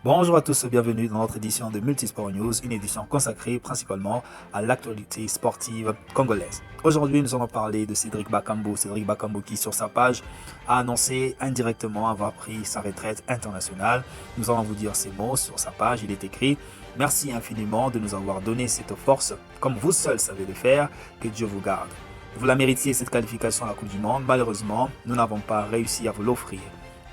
Bonjour à tous, bienvenue dans notre édition de Multisport News, une édition consacrée principalement à l'actualité sportive congolaise. Aujourd'hui, nous allons parler de Cédric Bakambu. Cédric Bakambu qui, sur sa page, a annoncé indirectement avoir pris sa retraite internationale. Nous allons vous dire ces mots sur sa page. Il est écrit « Merci infiniment de nous avoir donné cette force, comme vous seuls savez le faire, que Dieu vous garde. Vous la méritiez cette qualification à la Coupe du Monde. Malheureusement, nous n'avons pas réussi à vous l'offrir.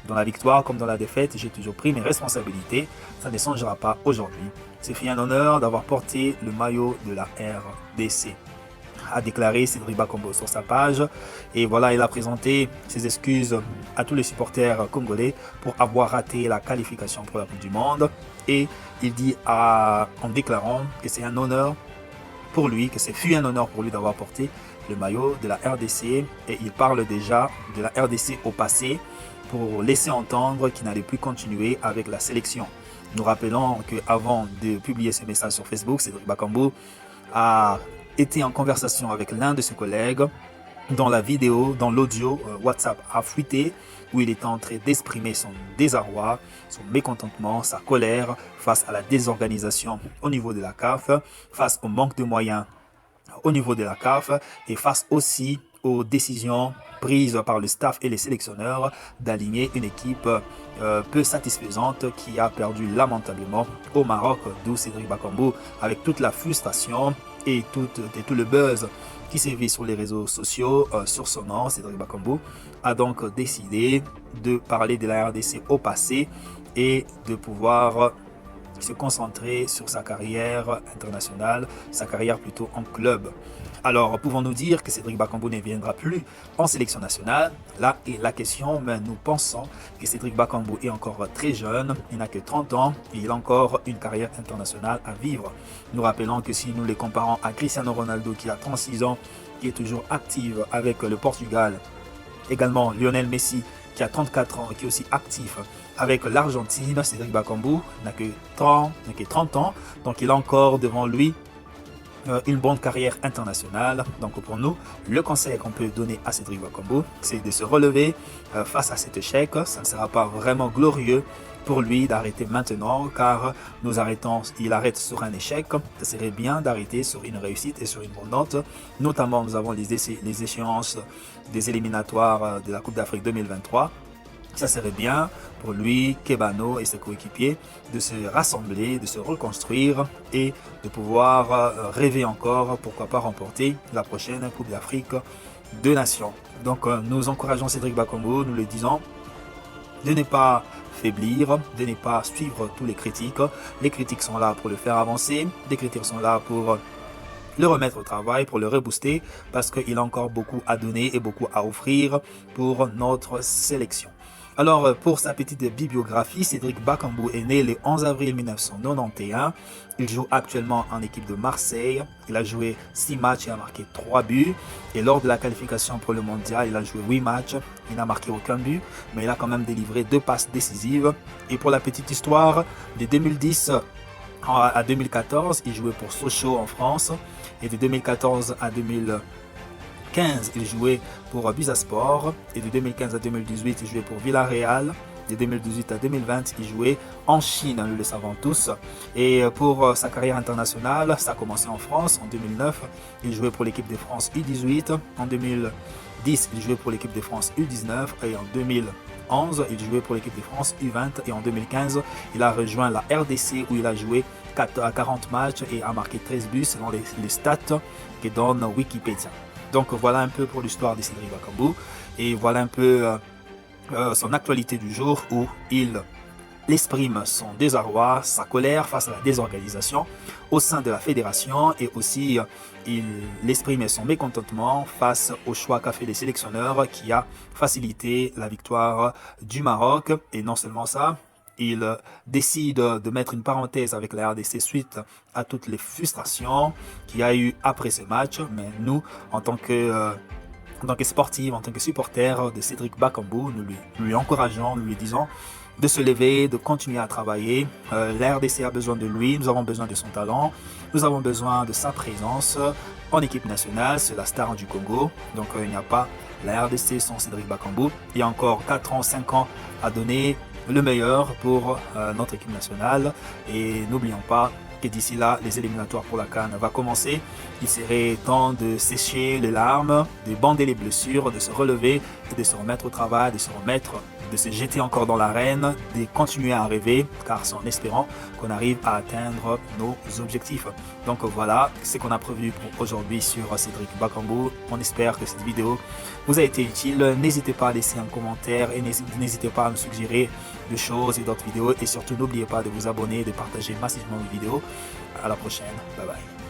Dans la victoire comme dans la défaite, j'ai toujours pris mes responsabilités. Ça ne changera pas aujourd'hui. C'est fait un honneur d'avoir porté le maillot de la RDC, a déclaré Cédric Bakambu sur sa page. Et voilà, il a présenté ses excuses à tous les supporters congolais pour avoir raté la qualification pour la Coupe du Monde. Et il dit en déclarant que c'est un honneur pour lui, que c'est fut un honneur pour lui d'avoir porté le maillot de la RDC. Et il parle déjà de la RDC au passé, pour laisser entendre qu'il n'allait plus continuer avec la sélection. Nous rappelons qu'avant de publier ce message sur Facebook, Cédric Bakambu a été en conversation avec l'un de ses collègues. Dans la vidéo, dans l'audio, WhatsApp a fuité où il était en train d'exprimer son désarroi, son mécontentement, sa colère face à la désorganisation au niveau de la CAF, face au manque de moyens au niveau de la CAF et face aussi aux décisions prises par le staff et les sélectionneurs d'aligner une équipe peu satisfaisante qui a perdu lamentablement au Maroc, d'où Cédric Bakambu, avec toute la frustration et tout le buzz qui sévit sur les réseaux sociaux sur son nom. Cédric Bakambu a donc décidé de parler de la RDC au passé et de pouvoir se concentrer sur sa carrière internationale, sa carrière plutôt en club. Alors, pouvons-nous dire que Cédric Bakambu ne viendra plus en sélection nationale? Là est la question, mais nous pensons que Cédric Bakambu est encore très jeune, il n'a que 30 ans et il a encore une carrière internationale à vivre. Nous rappelons que si nous les comparons à Cristiano Ronaldo qui a 36 ans, qui est toujours actif avec le Portugal, également Lionel Messi qui a 34 ans et qui est aussi actif avec l'Argentine, Cédric Bakambu n'a que 30 ans, donc il a encore devant lui une bonne carrière internationale. Donc pour nous, le conseil qu'on peut donner à Cédric Bakambu, c'est de se relever face à cet échec. Ça ne sera pas vraiment glorieux pour lui d'arrêter maintenant, car il arrête sur un échec. Ça serait bien d'arrêter sur une réussite et sur une bonne note. Notamment, nous avons les échéances des éliminatoires de la Coupe d'Afrique 2023. Ça serait bien pour lui, Kebano et ses coéquipiers de se rassembler, de se reconstruire et de pouvoir rêver encore, pourquoi pas remporter la prochaine Coupe d'Afrique de Nations. Donc nous encourageons Cédric Bakambu, nous le disons, de ne pas faiblir, de ne pas suivre tous les critiques. Les critiques sont là pour le faire avancer, les critiques sont là pour le remettre au travail, pour le rebooster, parce qu'il a encore beaucoup à donner et beaucoup à offrir pour notre sélection. Alors, pour sa petite bibliographie, Cédric Bakambu est né le 11 avril 1991. Il joue actuellement en équipe de Marseille. Il a joué 6 matchs et a marqué 3 buts. Et lors de la qualification pour le mondial, il a joué 8 matchs. Il n'a marqué aucun but, mais il a quand même délivré 2 passes décisives. Et pour la petite histoire, de 2010 à 2014, il jouait pour Sochaux en France. Et de 2014 à 2015, il jouait pour Busaspor. Et de 2015 à 2018, il jouait pour Villarreal. De 2018 à 2020, il jouait en Chine, nous le savons tous. Et pour sa carrière internationale, ça a commencé en France en 2009. Il jouait pour l'équipe de France U18. En 2010, il jouait pour l'équipe de France U19. Et en 2011, il jouait pour l'équipe de France U20. Et en 2015, il a rejoint la RDC où il a joué 40 matchs et a marqué 13 buts selon les stats que donne Wikipédia. Donc voilà un peu pour l'histoire de Cédric Bakambu et voilà un peu son actualité du jour où il exprime son désarroi, sa colère face à la désorganisation au sein de la fédération et aussi il exprime son mécontentement face au choix qu'a fait les sélectionneurs qui a facilité la victoire du Maroc. Et non seulement ça, il décide de mettre une parenthèse avec la RDC suite à toutes les frustrations qu'il y a eu après ce match. Mais nous, en tant que sportifs, en tant que supporters de Cédric Bakambu, nous lui encourageons, nous lui disons de se lever, de continuer à travailler. La RDC a besoin de lui, nous avons besoin de son talent, nous avons besoin de sa présence en équipe nationale, c'est la star du Congo. Donc il n'y a pas la RDC sans Cédric Bakambu. Il y a encore 4 ans, 5 ans à donner le meilleur pour notre équipe nationale. Et n'oublions pas que d'ici là, les éliminatoires pour la CAN va commencer. Il serait temps de sécher les larmes, de bander les blessures, de se relever et de se remettre au travail, de se jeter encore dans l'arène, de continuer à rêver, car c'est en espérant qu'on arrive à atteindre nos objectifs. Donc voilà ce qu'on a prévu pour aujourd'hui sur Cédric Bakambu. On espère que cette vidéo vous a été utile. N'hésitez pas à laisser un commentaire et n'hésitez pas à me suggérer des choses et d'autres vidéos. Et surtout, n'oubliez pas de vous abonner et de partager massivement mes vidéos. À la prochaine. Bye bye.